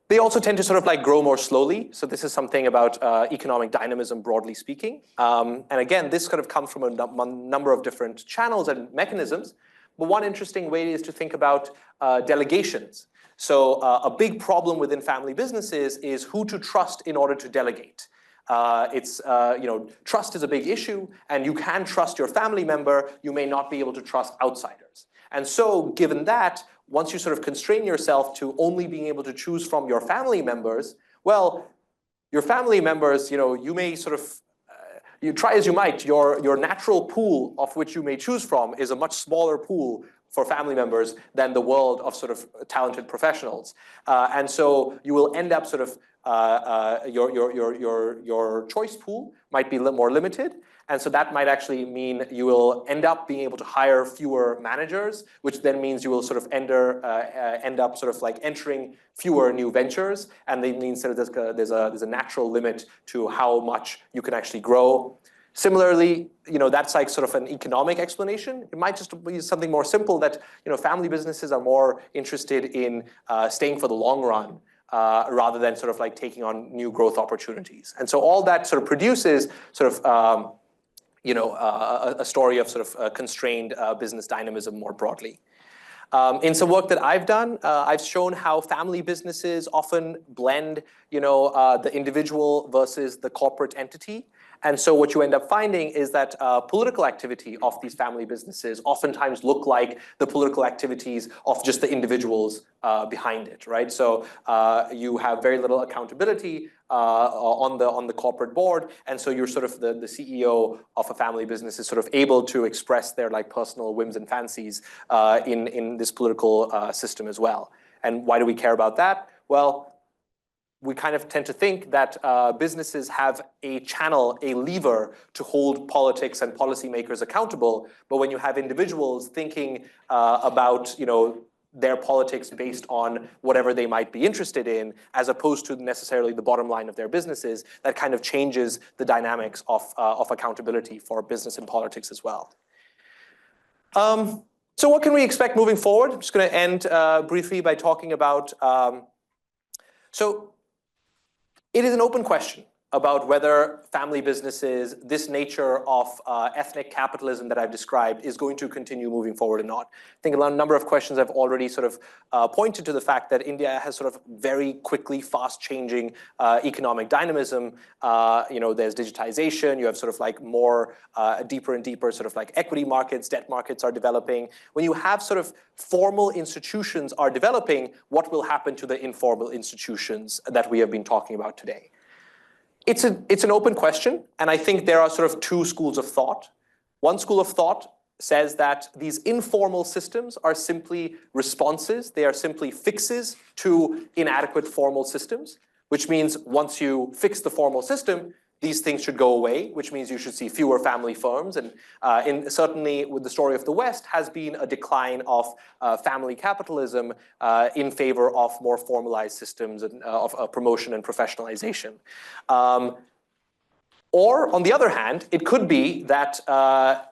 they also tend to sort of like grow more slowly. So this is something about economic dynamism, broadly speaking. And again, this kind of comes from a number of different channels and mechanisms. But one interesting way is to think about delegations. So a big problem within family businesses is who to trust in order to delegate. Trust is a big issue, and you can trust your family member, you may not be able to trust outsiders. And so given that, once you sort of constrain yourself to only being able to choose from your family members, well, your family members, you may sort of, you try as you might, your natural pool of which you may choose from is a much smaller pool for family members than the world of sort of talented professionals. And so you will end up sort of, your choice pool might be more limited. And so that might actually mean you will end up being able to hire fewer managers, which then means you will sort of end up sort of like entering fewer new ventures. And that means that there's a natural limit to how much you can actually grow. Similarly, that's like sort of an economic explanation. It might just be something more simple that, family businesses are more interested in staying for the long run rather than sort of like taking on new growth opportunities. And so all that sort of produces sort of, a story of sort of constrained business dynamism more broadly. In some work that I've done, I've shown how family businesses often blend, the individual versus the corporate entity. And so what you end up finding is that political activity of these family businesses oftentimes look like the political activities of just the individuals behind it, right? So you have very little accountability on the corporate board, and so you're sort of the CEO of a family business is sort of able to express their like personal whims and fancies in this political system as well. And why do we care about that? Well, we kind of tend to think that businesses have a channel, a lever to hold politics and policymakers accountable. But when you have individuals thinking about, their politics based on whatever they might be interested in, as opposed to necessarily the bottom line of their businesses, that kind of changes the dynamics of accountability for business and politics as well. So what can we expect moving forward? I'm just going to end briefly by talking about, so it is an open question about whether family businesses, this nature of ethnic capitalism that I've described, is going to continue moving forward or not. I think a number of questions have already sort of pointed to the fact that India has sort of very quickly fast-changing economic dynamism. There's digitization, you have sort of like more deeper and deeper sort of like equity markets, debt markets are developing. When you have sort of formal institutions are developing, what will happen to the informal institutions that we have been talking about today? It's an open question, and I think there are sort of two schools of thought. One school of thought says that these informal systems are simply responses, they are simply fixes to inadequate formal systems, which means once you fix the formal system, these things should go away, which means you should see fewer family firms. And certainly with the story of the West has been a decline of family capitalism in favor of more formalized systems and, of promotion and professionalization. Or on the other hand, it could be that the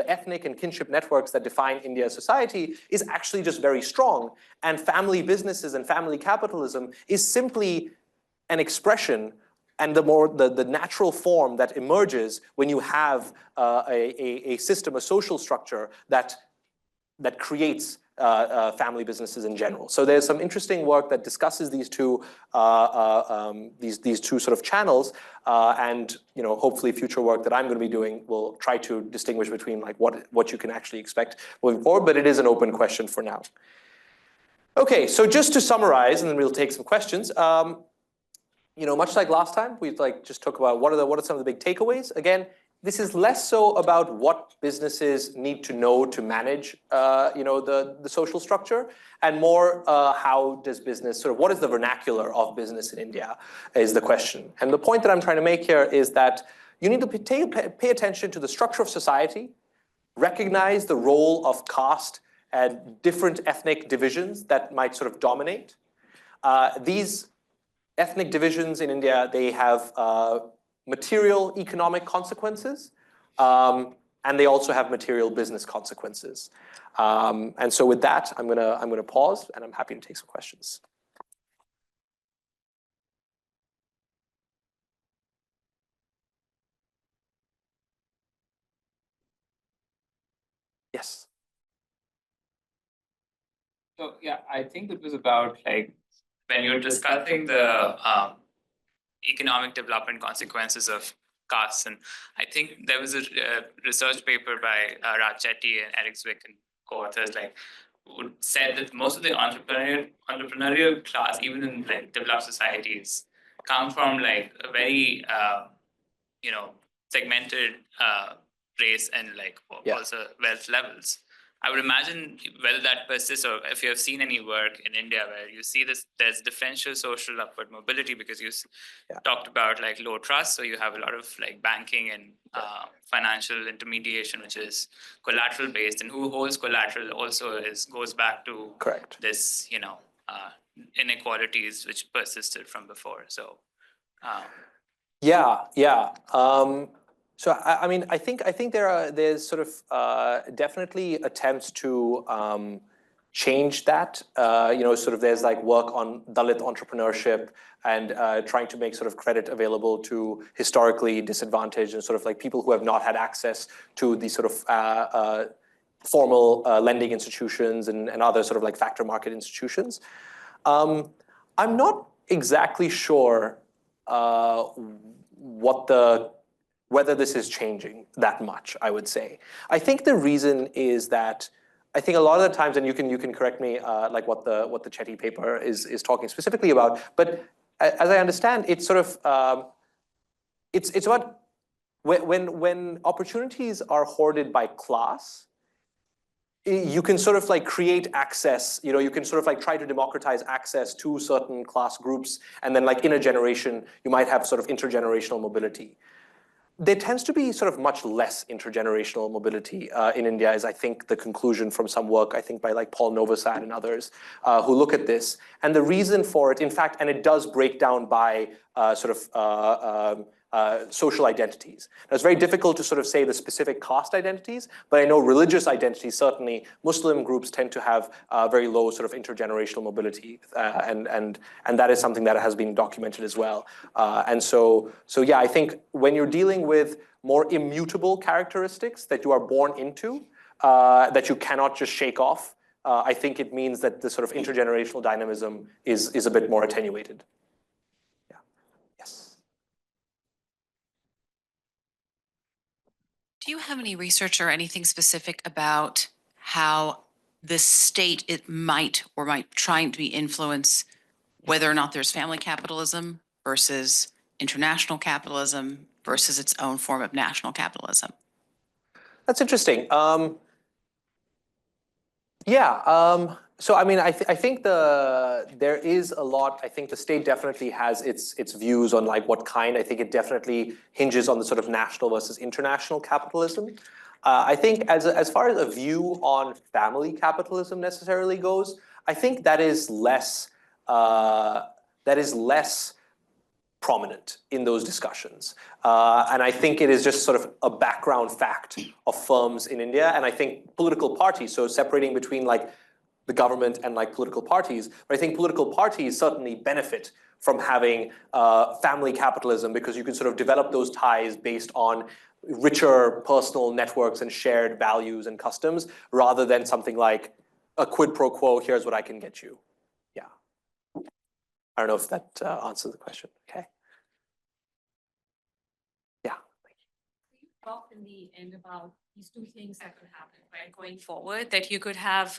ethnic and kinship networks that define India's society is actually just very strong, and family businesses and family capitalism is simply an expression and the natural form that emerges when you have a system, a social structure that creates family businesses in general. So there's some interesting work that discusses these two sort of channels, and hopefully future work that I'm going to be doing will try to distinguish between like what you can actually expect moving forward. But it is an open question for now. Okay, so just to summarize, and then we'll take some questions. Much like last time, we just talked about what are some of the big takeaways. Again, this is less so about what businesses need to know to manage, the social structure, and more how does business, sort of what is the vernacular of business in India is the question. And the point that I'm trying to make here is that you need to pay attention to the structure of society, recognize the role of caste and different ethnic divisions that might sort of dominate. These ethnic divisions in India, they have material economic consequences, and they also have material business consequences. And so with that, I'm gonna pause, and I'm happy to take some questions. Yes. So yeah, I think it was about like when you're discussing the economic development consequences of castes, and I think there was a research paper by Raj Chetty and Eric Zwick and co-authors like would said that most of the entrepreneurial class, even in like developed societies, come from like a very segmented race and like Yeah. also wealth levels. I would imagine whether that persists or if you have seen any work in India where you see this, there's differential social upward mobility because you talked about like low trust. So you have a lot of like banking and financial intermediation, which is collateral based, and who holds collateral also goes back to Correct. this, inequalities which persisted from before. So Yeah. So I mean, I think there's sort of definitely attempts to change that. Sort of there's like work on Dalit entrepreneurship and trying to make sort of credit available to historically disadvantaged and sort of like people who have not had access to the sort of formal lending institutions and other sort of like factor market institutions. I'm not exactly sure whether this is changing that much, I would say. I think the reason is that I think a lot of the times, and you can correct me, like what the Chetty paper is talking specifically about, but as I understand, it's sort of it's about when opportunities are hoarded by class, you can sort of like create access, you can sort of like try to democratize access to certain class groups, and then like in a generation, you might have sort of intergenerational mobility. There tends to be sort of much less intergenerational mobility in India, is I think the conclusion from some work, I think by like Paul Novosad and others who look at this. And the reason for it, in fact, and it does break down by social identities. Now, it's very difficult to sort of say the specific caste identities, but I know religious identities, certainly Muslim groups tend to have very low sort of intergenerational mobility, and that is something that has been documented as well. And so yeah, I think when you're dealing with more immutable characteristics that you are born into, that you cannot just shake off, I think it means that the sort of intergenerational dynamism is a bit more attenuated. Yeah. Yes. Do you have any research or anything specific about how the state might try to influence whether or not there's family capitalism versus international capitalism versus its own form of national capitalism? That's interesting. So I mean, I think there is a lot. I think the state definitely has its views on like what kind. I think it definitely hinges on the sort of national versus international capitalism. I think as far as a view on family capitalism necessarily goes, I think that is less prominent in those discussions. And I think it is just sort of a background fact of firms in India. And I think political parties, so separating between like the government and like political parties, but I think political parties certainly benefit from having family capitalism because you can sort of develop those ties based on richer personal networks and shared values and customs rather than something like a quid pro quo, here's what I can get you. Yeah. I don't know if that answers the question. Okay. Yeah. You talked in the end about these two things that could happen, right? Going forward, that you could have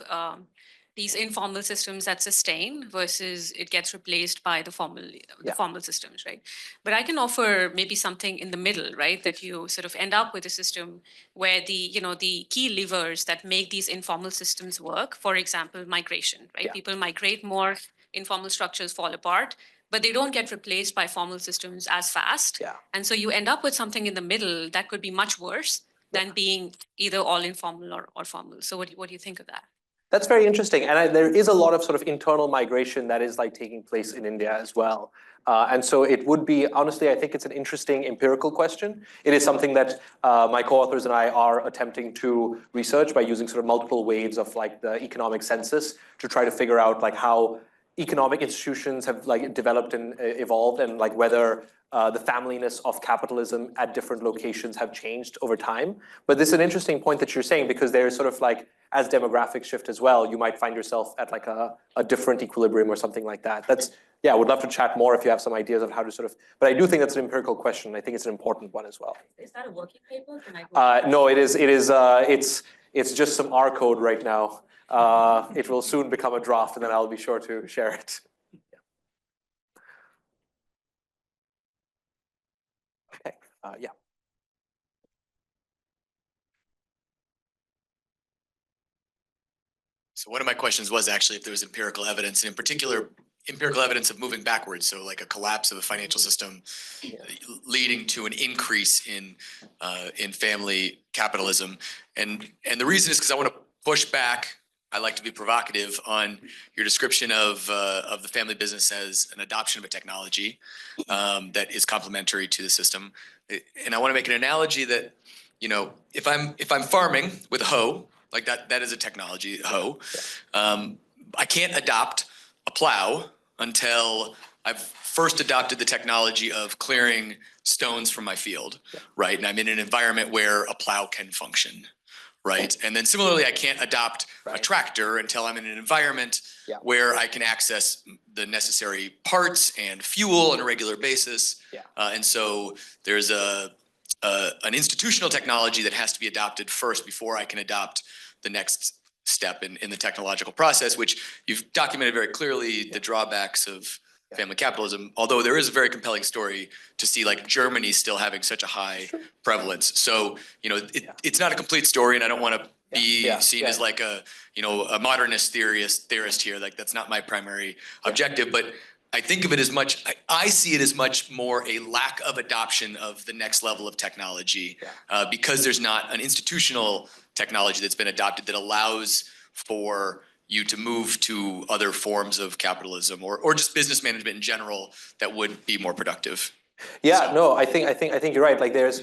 these informal systems that sustain versus it gets replaced by the formal systems, right? But I can offer maybe something in the middle, right? That you sort of end up with a system where the key levers that make these informal systems work, for example, migration, right? Yeah. People migrate more, informal structures fall apart, but they don't get replaced by formal systems as fast. Yeah. And so you end up with something in the middle that could be much worse than being either all informal or formal. So what do you think of that? That's very interesting. And there is a lot of sort of internal migration that is like taking place in India as well. And so it would be, honestly, I think it's an interesting empirical question. It is something that my co-authors and I are attempting to research by using sort of multiple waves of like the economic census to try to figure out like how economic institutions have like developed and evolved, and like whether the familyness of capitalism at different locations have changed over time. But this is an interesting point that you're saying, because there's sort of like, as demographics shift as well, you might find yourself at like a different equilibrium or something like that. That's, yeah, I would love to chat more if you have some ideas of how to sort of, but I do think that's an empirical question. I think it's an important one as well. Is that a working paper? Can I go? No, it's just some R code right now. It will soon become a draft, and then I'll be sure to share it. Okay, yeah. So one of my questions was actually if there was empirical evidence, and in particular, empirical evidence of moving backwards. So like a collapse of the financial system leading to an increase in family capitalism. And the reason is because I want to push back. I like to be provocative on your description of the family business as an adoption of a technology that is complementary to the system. And I want to make an analogy that, you know, if I'm farming with a hoe, like that is a technology, a hoe. I can't adopt a plow until I've first adopted the technology of clearing stones from my field, right? And I'm in an environment where a plow can function, right? And then similarly, I can't adopt a tractor until I'm in an environment where I can access the necessary parts and fuel on a regular basis. And so there's an institutional technology that has to be adopted first before I can adopt the next step in the technological process, which you've documented very clearly the drawbacks of family capitalism, although there is a very compelling story to see like Germany still having such a high prevalence. So, you know, it's not a complete story, and I don't want to be seen as like a modernist theorist here. Like that's not my primary objective, but I think of it as much, I see it as much more a lack of adoption of the next level of technology because there's not an institutional technology that's been adopted that allows for you to move to other forms of capitalism or just business management in general that would be more productive. Yeah, no, I think you're right. Like there's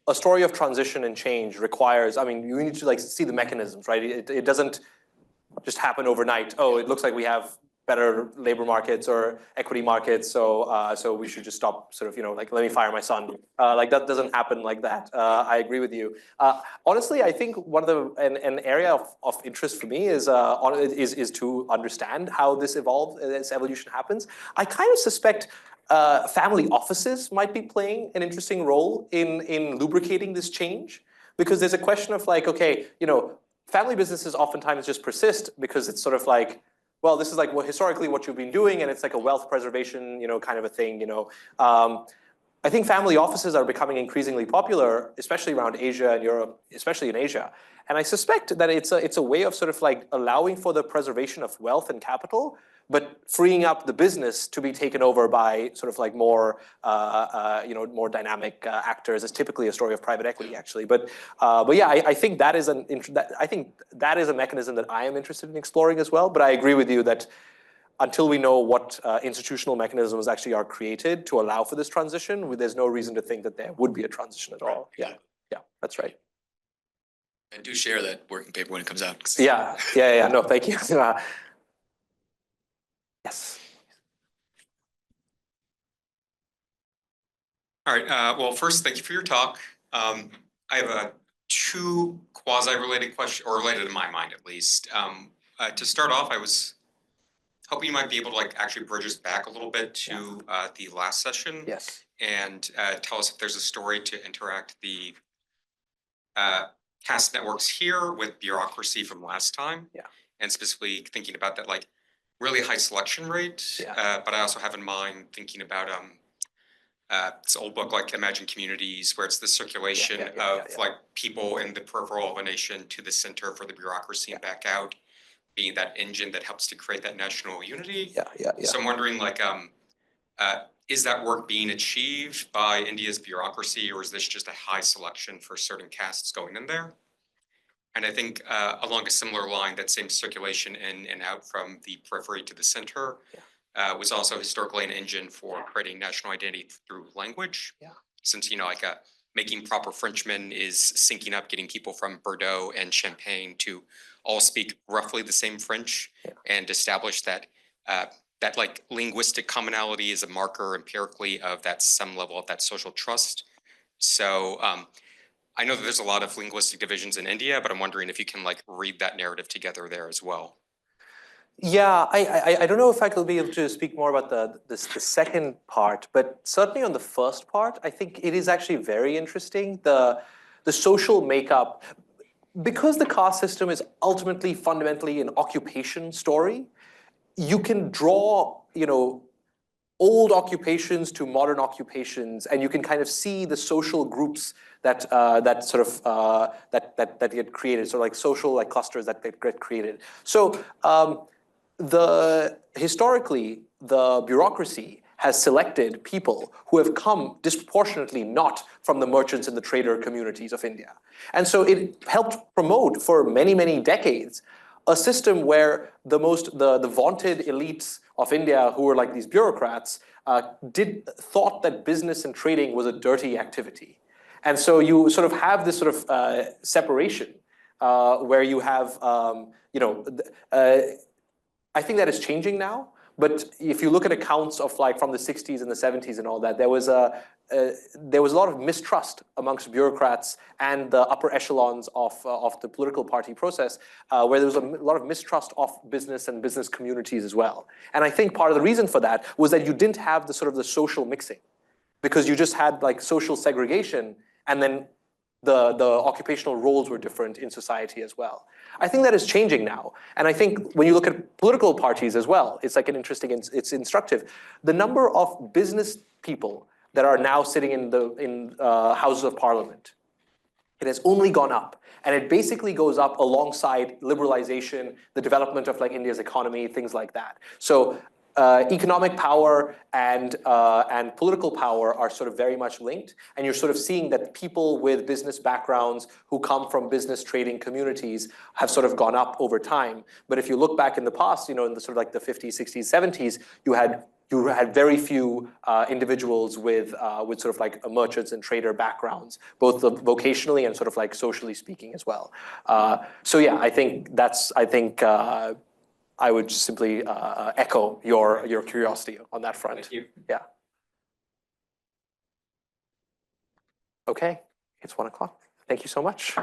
a story of transition and change requires, I mean, you need to like see the mechanisms, right? It doesn't just happen overnight. Oh, it looks like we have better labor markets or equity markets, so we should just stop sort of, you know, like let me fire my son. Like that doesn't happen like that. I agree with you. Honestly, I think one of an area of interest for me is to understand how this evolution happens. I kind of suspect family offices might be playing an interesting role in lubricating this change, because there's a question of like, okay, you know, family businesses oftentimes just persist because it's sort of like, well, this is like historically what you've been doing, and it's like a wealth preservation, you know, kind of a thing, you know. I think family offices are becoming increasingly popular, especially around Asia and Europe, especially in Asia. And I suspect that it's a way of sort of like allowing for the preservation of wealth and capital, but freeing up the business to be taken over by sort of like more, more dynamic actors. It's typically a story of private equity, actually. But yeah, I think that is a mechanism that I am interested in exploring as well. But I agree with you that until we know what institutional mechanisms actually are created to allow for this transition, there's no reason to think that there would be a transition at all. Yeah, that's right. I do share that working paper when it comes out. Yeah. No, thank you. Yes. All right. Well, first, thank you for your talk. I have two quasi-related questions, or related in my mind at least. To start off, I was hoping you might be able to like actually bridge us back a little bit to the last session. Yes. And tell us if there's a story to interact the caste networks here with bureaucracy from last time. Yeah. and specifically thinking about that like really high selection rate. But I also have in mind thinking about this old book like Imagine Communities, where it's the circulation of like people in the peripheral of a nation to the center for the bureaucracy and back out, being that engine that helps to create that national unity. So I'm wondering like, is that work being achieved by India's bureaucracy, or is this just a high selection for certain castes going in there? And I think along a similar line, that same circulation in and out from the periphery to the center was also historically an engine for creating national identity through language. Since, like making proper Frenchmen is syncing up, getting people from Bordeaux and Champagne to all speak roughly the same French and establish that that like linguistic commonality is a marker empirically of that some level of that social trust. So I know that there's a lot of linguistic divisions in India, but I'm wondering if you can like read that narrative together there as well. Yeah, I don't know if I could be able to speak more about the second part, but certainly on the first part, I think it is actually very interesting. The social makeup, because the caste system is ultimately fundamentally an occupation story, you can draw, old occupations to modern occupations, and you can kind of see the social groups that get created, so like social like clusters that get created. So historically, the bureaucracy has selected people who have come disproportionately not from the merchants and the trader communities of India. And so it helped promote for many, many decades a system where the vaunted elites of India, who were like these bureaucrats, thought that business and trading was a dirty activity. And so you sort of have this sort of separation where you have, I think that is changing now. But if you look at accounts of like from the 60s and the 70s and all that, there was a lot of mistrust amongst bureaucrats and the upper echelons of the political party process, where there was a lot of mistrust of business and business communities as well. And I think part of the reason for that was that you didn't have the sort of the social mixing, because you just had like social segregation, and then the occupational roles were different in society as well. I think that is changing now. And I think when you look at political parties as well, it's like it's instructive. The number of business people that are now sitting in houses of parliament, it has only gone up. And it basically goes up alongside liberalization, the development of like India's economy, things like that. So economic power and political power are sort of very much linked, and you're sort of seeing that people with business backgrounds who come from business trading communities have sort of gone up over time. But if you look back in the past, in the sort of like the 50s, 60s, 70s, you had very few individuals with sort of like merchants and trader backgrounds, both vocationally and sort of like socially speaking as well. So yeah, I think I would just simply echo your curiosity on that front. Thank you. Yeah. Okay, it's 1 o'clock. Thank you so much.